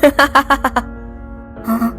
Hah?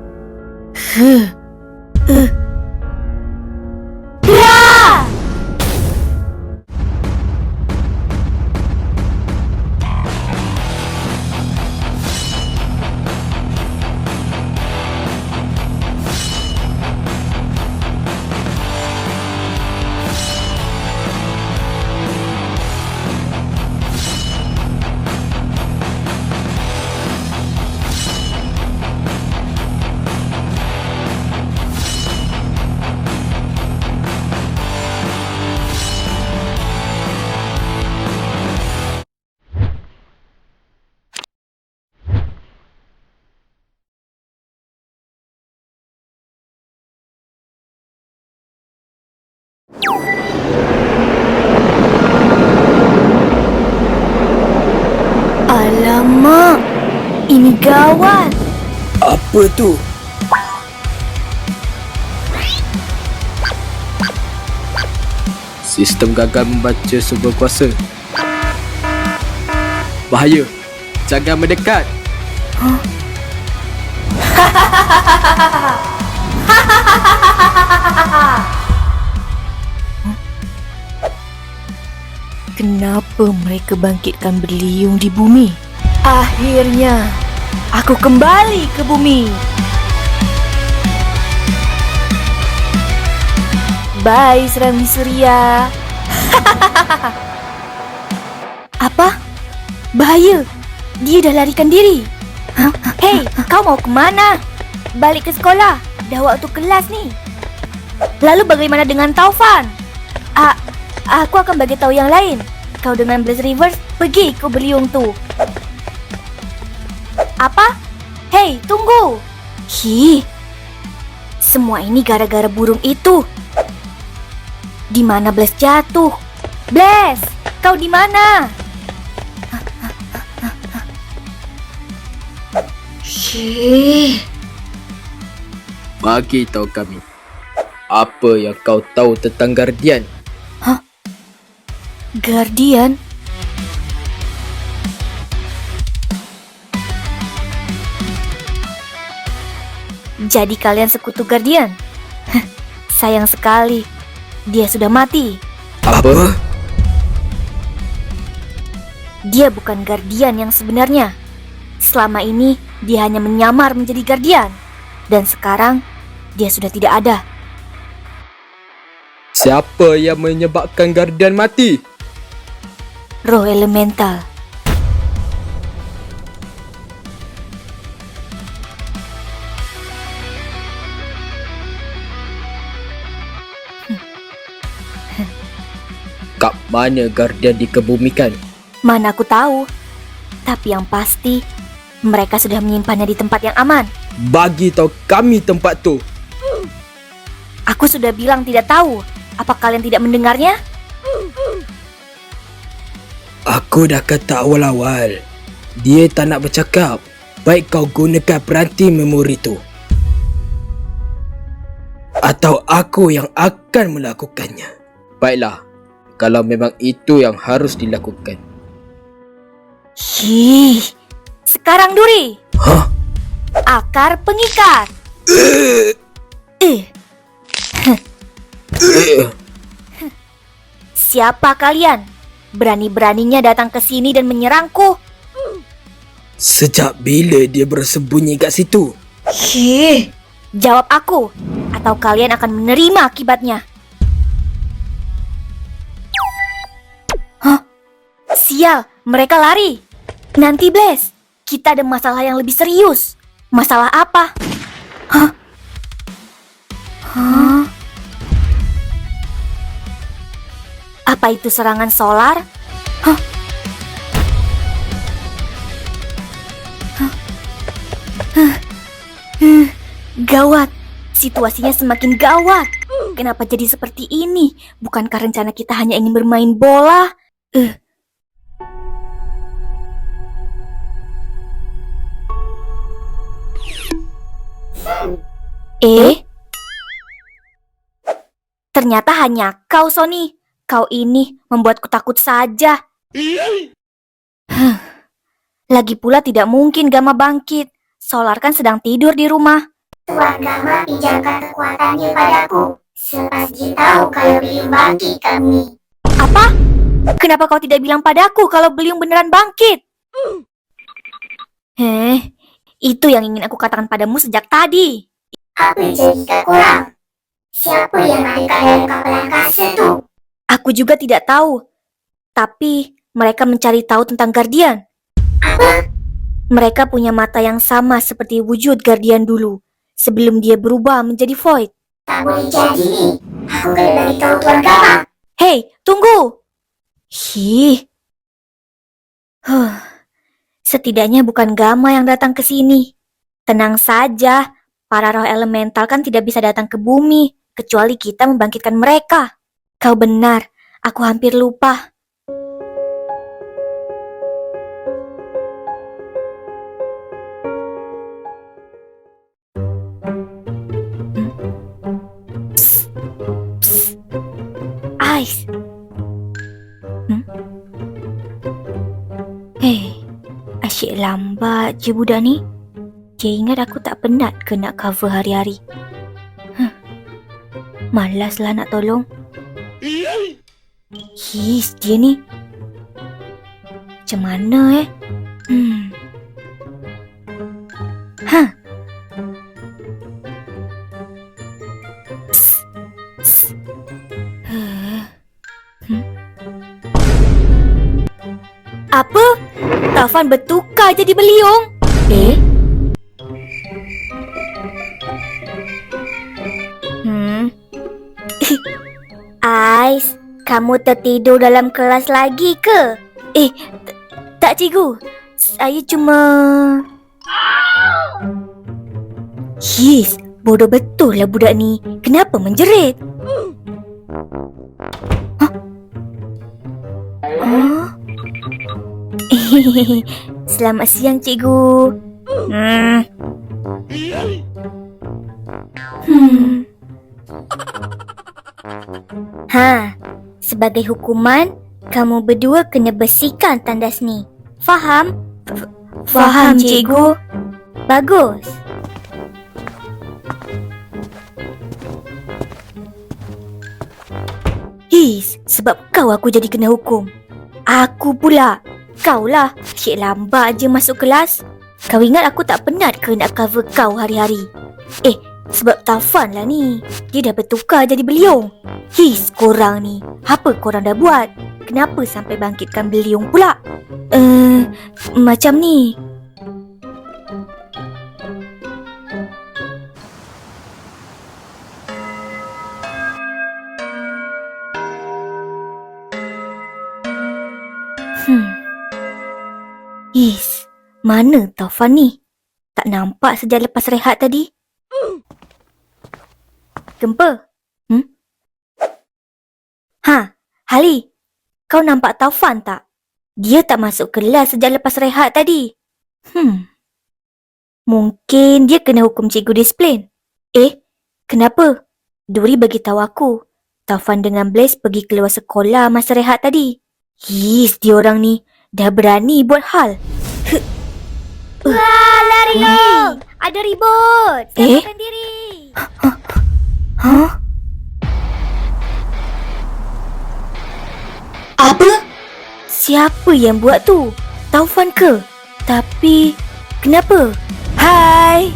Alamak, ini gawat. Apa tu? Sistem gagal membaca sumber kuasa. Bahaya. Jangan mendekat. Kenapa mereka bangkitkan berliung di bumi? Akhirnya, aku kembali ke bumi. Bye, Serangi Surya. Apa? Bahaya. Dia dah larikan diri. Hei, kau mau kemana? Balik ke sekolah. Dah waktu kelas ni. Lalu bagaimana dengan Taufan? Aku akan bagi tahu yang lain. Kau dengan Blaze Reverse pergi ke berliung tu. Apa? Hei, tunggu. Semua ini gara-gara burung itu. Di mana Blaze jatuh? Blaze, kau di mana? Bagi tahu kami. Apa yang kau tahu tentang Guardian? Guardian? Jadi kalian sekutu Guardian? Sayang sekali, dia sudah mati. Apa? Dia bukan Guardian yang sebenarnya. Selama ini dia hanya menyamar menjadi Guardian. Dan sekarang dia sudah tidak ada. Siapa yang menyebabkan Guardian mati? Roh elemental. Kat mana Guardian dikebumikan? Mana aku tahu. Tapi yang pasti, mereka sudah menyimpannya di tempat yang aman. Bagi tahu kami tempat tu. Aku sudah bilang tidak tahu. Apa kalian tidak mendengarnya? Aku dah kata awal-awal. Dia tak nak bercakap. Baik kau gunakan peranti memori tu. Atau aku yang akan melakukannya. Baiklah. Kalau memang itu yang harus dilakukan. Sekarang duri. Hah? Akar pengikat. Siapa kalian? Berani-beraninya datang ke sini dan menyerangku. Sejak bila dia bersembunyi kat situ? Jawab aku, atau kalian akan menerima akibatnya. Sial, mereka lari. Nanti Blaze, kita ada masalah yang lebih serius. Masalah apa? Apa itu serangan solar? Gawat, situasinya semakin gawat. Kenapa jadi seperti ini? Bukankah rencana kita hanya ingin bermain bola? Ternyata hanya kau, Sony. Kau ini membuatku takut saja. Lagi pula tidak mungkin Gamma bangkit. Solar kan sedang tidur di rumah. Tuan Gama pinjamkan kekuatannya padaku. Selepas dia tahu kalau beliau bangkit kat bumi. Apa? Kenapa kau tidak bilang padaku kalau beliau beneran bangkit? Itu yang ingin aku katakan padamu sejak tadi. Apa jadi kat korang? Siapa yang ada kat dalam kapal angkasa tu? Aku juga tidak tahu. Tapi mereka mencari tahu tentang Guardian. Apa? Mereka punya mata yang sama seperti wujud Guardian dulu, sebelum dia berubah menjadi Void. Tak boleh jadi ni. Aku kena beritahu Tuan Gama. Hei, tunggu! Setidaknya bukan Gama yang datang ke sini. Tenang saja, para roh elemental kan tidak bisa datang ke bumi, kecuali kita membangkitkan mereka. Kau benar, aku hampir lupa. Ice. Asyik lambat je budak ni. Dia ingat aku tak penat ke nak cover hari-hari. Malaslah nak tolong. Dia ni. Macam mana Apa? Taufan bertukar jadi beliung? Ais, kamu tertidur dalam kelas lagi ke? Tak cikgu. Saya cuma... Bodoh betul lah budak ni. Kenapa menjerit? Selamat siang, cikgu. Sebagai hukuman, kamu berdua kena bersihkan tandas ni. Faham? Faham, cikgu. Bagus. Sebab kau aku jadi kena hukum. Aku pula. Kau lah, asyik lambat je masuk kelas. Kau ingat aku tak penat ke nak cover kau hari-hari? Sebab Taufan lah ni. Dia dah bertukar jadi beliung. Korang ni, apa korang dah buat? Kenapa sampai bangkitkan beliung pula? Macam ni. Mana Taufan ni? Tak nampak sejak lepas rehat tadi. Gempa? Hali, kau nampak Taufan tak? Dia tak masuk kelas sejak lepas rehat tadi. Mungkin dia kena hukum cikgu disiplin. Kenapa? Duri bagi tahu aku. Taufan dengan Blaze pergi keluar sekolah masa rehat tadi. Dia orang ni dah berani buat hal. Wah, lari! Ada ribut! Selamatkan diri! Apa? Siapa yang buat tu? Taufan ke? Tapi, kenapa? Hai!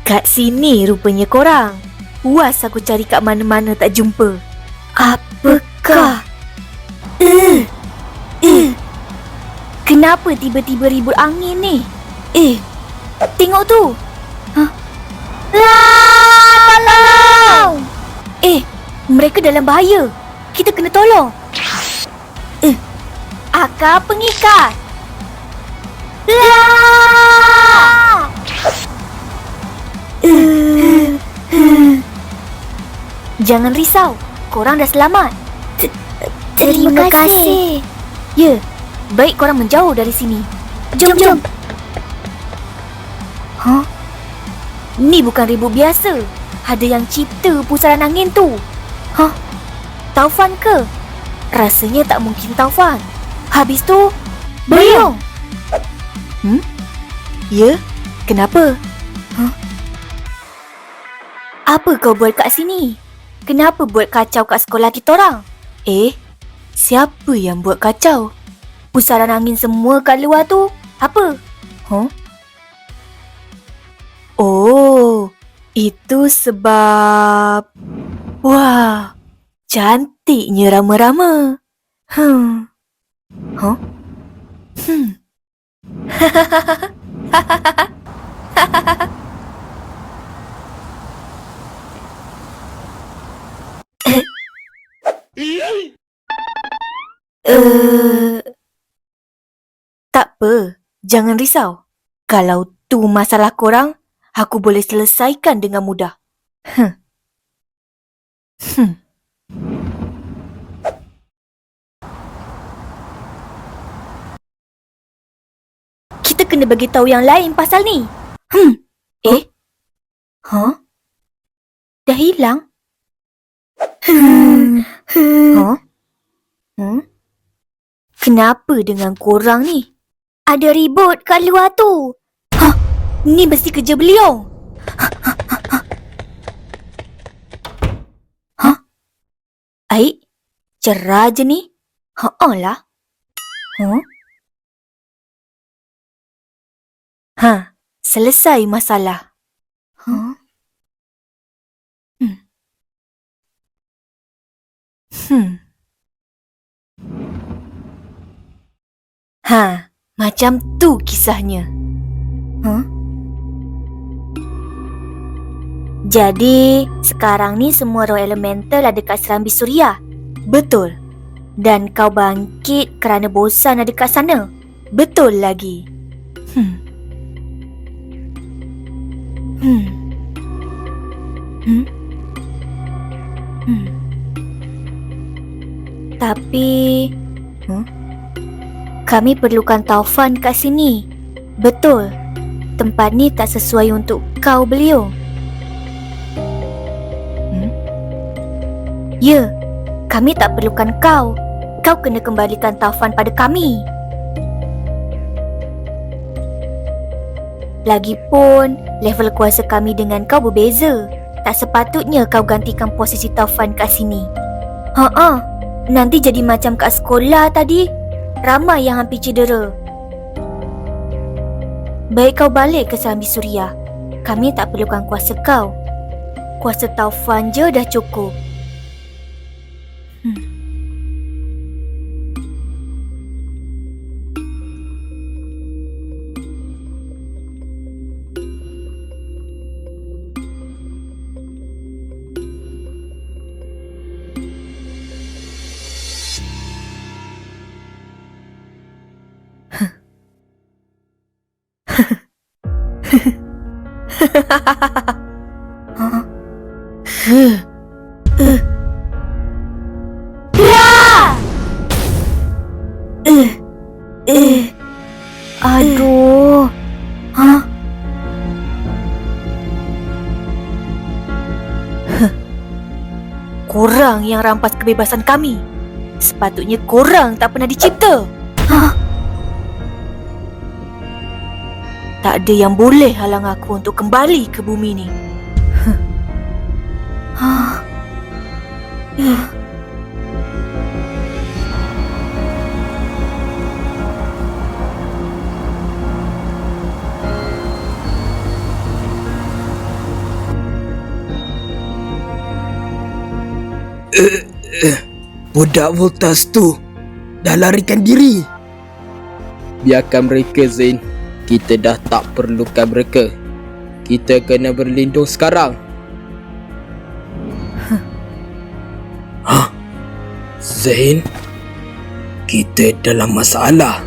Kat sini rupanya korang. Puas aku cari kat mana-mana tak jumpa. Apakah? Kenapa tiba-tiba ribut angin ni? Tengok tu. Tolong! Mereka dalam bahaya. Kita kena tolong. Akar pengikat. Jangan risau, korang dah selamat. Terima kasih. Ya, baik korang menjauh dari sini. Jom. Ni bukan ribut biasa. ada yang cipta pusaran angin tu. Hah? Taufan ke? Rasanya tak mungkin Taufan. Habis tu, beliau. Ya? Kenapa? Apa kau buat kat sini? Kenapa buat kacau kat sekolah kita orang? Siapa yang buat kacau? Pusaran angin semua kat luar tu, apa? Oh, itu sebab... Wah, cantiknya rama-rama. Tak apa, jangan risau. Kalau tu masalah korang, aku boleh selesaikan dengan mudah. Kita kena bagi tahu yang lain pasal ni. Dah hilang? Kenapa dengan korang ni? Ada ribut kat luar tu. Ni mesti kerja beliau. Aik, cerah je ni. Lah. Selesai masalah. Macam tu kisahnya. Jadi, sekarang ni semua roh elemental ada kat Serambi Suria. Betul. Dan kau bangkit kerana bosan ada kat sana. Betul lagi. Tapi... Kami perlukan Taufan kat sini. Betul. Tempat ni tak sesuai untuk kau beliau. Ya, kami tak perlukan kau. Kau kena kembalikan Taufan pada kami. Lagipun, level kuasa kami dengan kau berbeza. Tak sepatutnya kau gantikan posisi Taufan kat sini. Nanti jadi macam kat sekolah tadi. Ramai yang hampir cedera. Baik kau balik ke Serambi Suria. Kami tak perlukan kuasa kau. Kuasa Taufan je dah cukup. Aduh. Korang yang rampas kebebasan kami. Sepatutnya korang tak pernah dicipta. Tak ada yang boleh halang aku untuk kembali ke bumi ni. Budak Voltas tu dah larikan diri. Biarkan mereka, Zain. Kita dah tak perlukan mereka. Kita kena berlindung sekarang. Zain, kita dalam masalah.